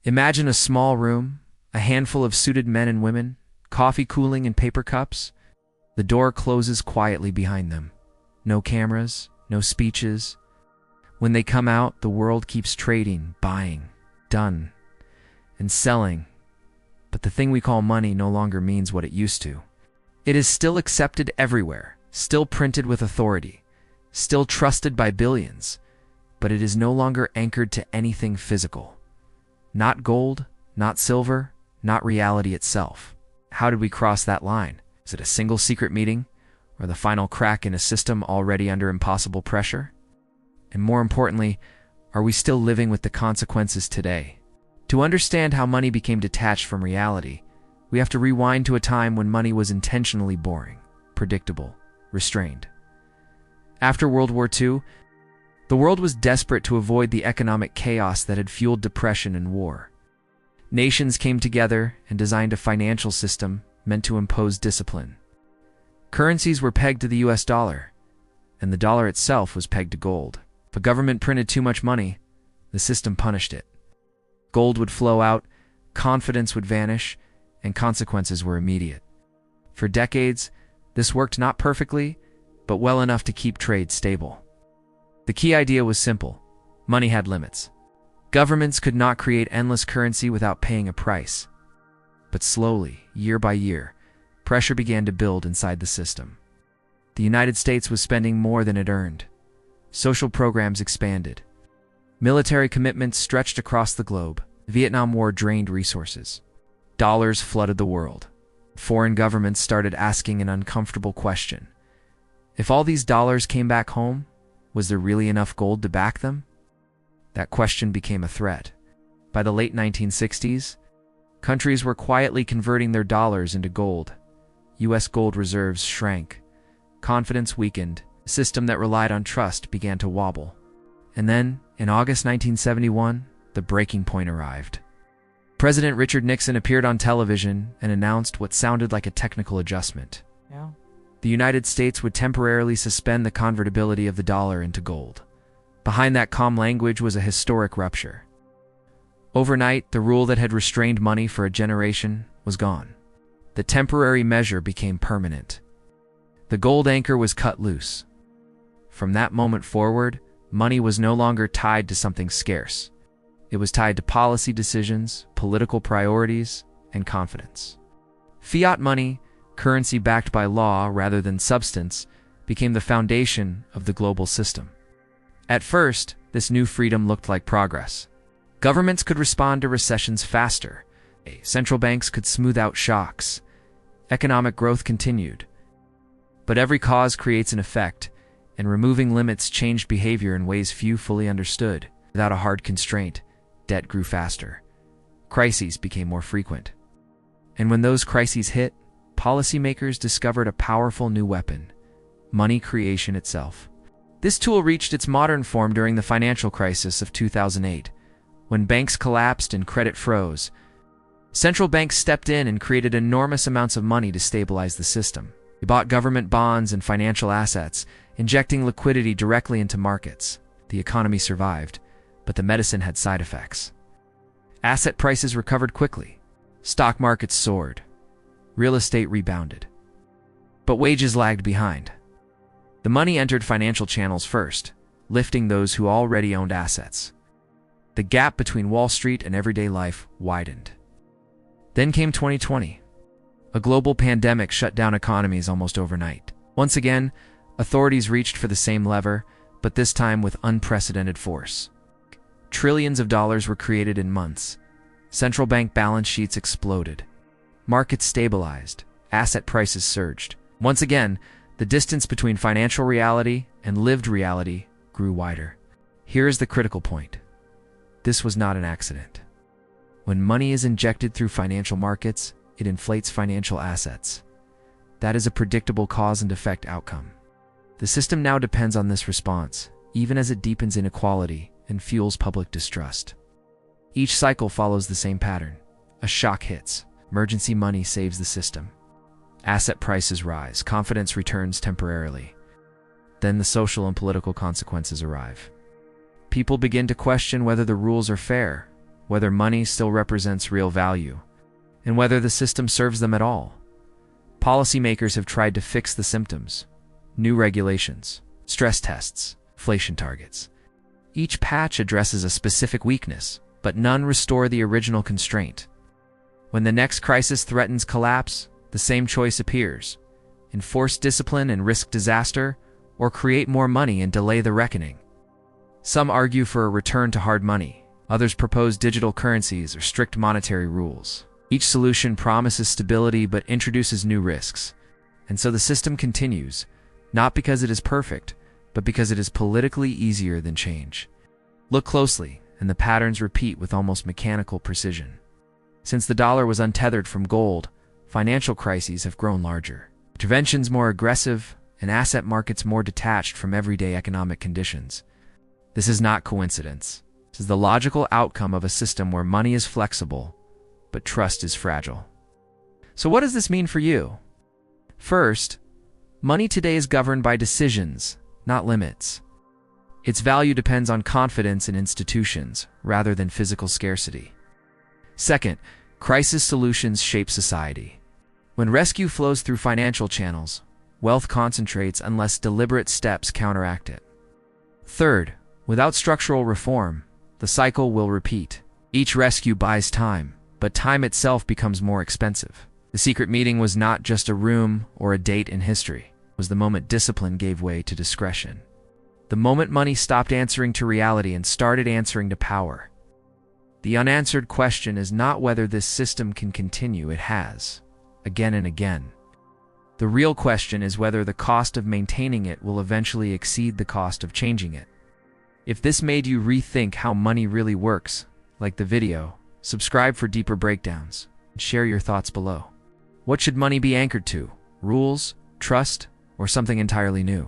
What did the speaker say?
Imagine a small room, a handful of suited men and women, coffee cooling in paper cups. The door closes quietly behind them. No cameras, no speeches. When they come out, the world keeps trading, buying, done, and selling. But the thing we call money no longer means what it used to. It is still accepted everywhere, still printed with authority, still trusted by billions, but it is no longer anchored to anything physical. Not gold, not silver, not reality itself. How did we cross that line? Is it a single secret meeting, or the final crack in a system already under impossible pressure? And more importantly, are we still living with the consequences today? To understand how money became detached from reality, we have to rewind to a time when money was intentionally boring, predictable, restrained. After World War II, the world was desperate to avoid the economic chaos that had fueled depression and war. Nations came together and designed a financial system meant to impose discipline. Currencies were pegged to the US dollar, and the dollar itself was pegged to gold. If a government printed too much money, the system punished it. Gold would flow out, confidence would vanish, and consequences were immediate. For decades, this worked not perfectly, but well enough to keep trade stable. The key idea was simple: money had limits. Governments could not create endless currency without paying a price. But slowly, year by year, pressure began to build inside the system. The United States was spending more than it earned. Social programs expanded. Military commitments stretched across the globe. The Vietnam War drained resources. Dollars flooded the world. Foreign governments started asking an uncomfortable question. If all these dollars came back home, was there really enough gold to back them? That question became a threat. By the late 1960s, countries were quietly converting their dollars into gold. US gold reserves shrank. Confidence weakened. A system that relied on trust began to wobble. And then, in August 1971, the breaking point arrived. President Richard Nixon appeared on television and announced what sounded like a technical adjustment. The United States would temporarily suspend the convertibility of the dollar into gold. Behind that calm language was a historic rupture. Overnight, the rule that had restrained money for a generation was gone. The temporary measure became permanent. The gold anchor was cut loose. From that moment forward, money was no longer tied to something scarce. It was tied to policy decisions, political priorities, and confidence. Fiat money, currency backed by law rather than substance, became the foundation of the global system. At first, this new freedom looked like progress. Governments could respond to recessions faster. Central banks could smooth out shocks. Economic growth continued. But every cause creates an effect, and removing limits changed behavior in ways few fully understood. Without a hard constraint, debt grew faster. Crises became more frequent. And when those crises hit, policymakers discovered a powerful new weapon: money creation itself. This tool reached its modern form during the financial crisis of 2008, when banks collapsed and credit froze. Central banks stepped in and created enormous amounts of money to stabilize the system. They bought government bonds and financial assets, injecting liquidity directly into markets. The economy survived, but the medicine had side effects. Asset prices recovered quickly. Stock markets soared. Real estate rebounded. But wages lagged behind. The money entered financial channels first, lifting those who already owned assets. The gap between Wall Street and everyday life widened. Then came 2020. A global pandemic shut down economies almost overnight. Once again, authorities reached for the same lever, but this time with unprecedented force. Trillions of dollars were created in months. Central bank balance sheets exploded. Markets stabilized. Asset prices surged. Once again, the distance between financial reality and lived reality grew wider. Here is the critical point. This was not an accident. When money is injected through financial markets, it inflates financial assets. That is a predictable cause and effect outcome. The system now depends on this response, even as it deepens inequality and fuels public distrust. Each cycle follows the same pattern. A shock hits. Emergency money saves the system. Asset prices rise. Confidence returns temporarily. Then the social and political consequences arrive. People begin to question whether the rules are fair, whether money still represents real value, and whether the system serves them at all. Policymakers have tried to fix the symptoms. New regulations, stress tests, inflation targets. Each patch addresses a specific weakness, but none restore the original constraint. When the next crisis threatens collapse, the same choice appears: enforce discipline and risk disaster, or create more money and delay the reckoning. Some argue for a return to hard money. Others propose digital currencies or strict monetary rules. Each solution promises stability but introduces new risks. And so the system continues, not because it is perfect, but because it is politically easier than change. Look closely, and the patterns repeat with almost mechanical precision. Since the dollar was untethered from gold, financial crises have grown larger. Interventions more aggressive, and asset markets more detached from everyday economic conditions. This is not coincidence. This is the logical outcome of a system where money is flexible, but trust is fragile. So what does this mean for you? First, money today is governed by decisions, not limits. Its value depends on confidence in institutions rather than physical scarcity. Second, crisis solutions shape society. When rescue flows through financial channels, wealth concentrates unless deliberate steps counteract it. Third, without structural reform, the cycle will repeat. Each rescue buys time, but time itself becomes more expensive. The secret meeting was not just a room or a date in history. It was the moment discipline gave way to discretion. The moment money stopped answering to reality and started answering to power. The unanswered question is not whether this system can continue. It has, again and again. The real question is whether the cost of maintaining it will eventually exceed the cost of changing it. If this made you rethink how money really works, like the video, subscribe for deeper breakdowns, and share your thoughts below. What should money be anchored to? Rules, trust, or something entirely new?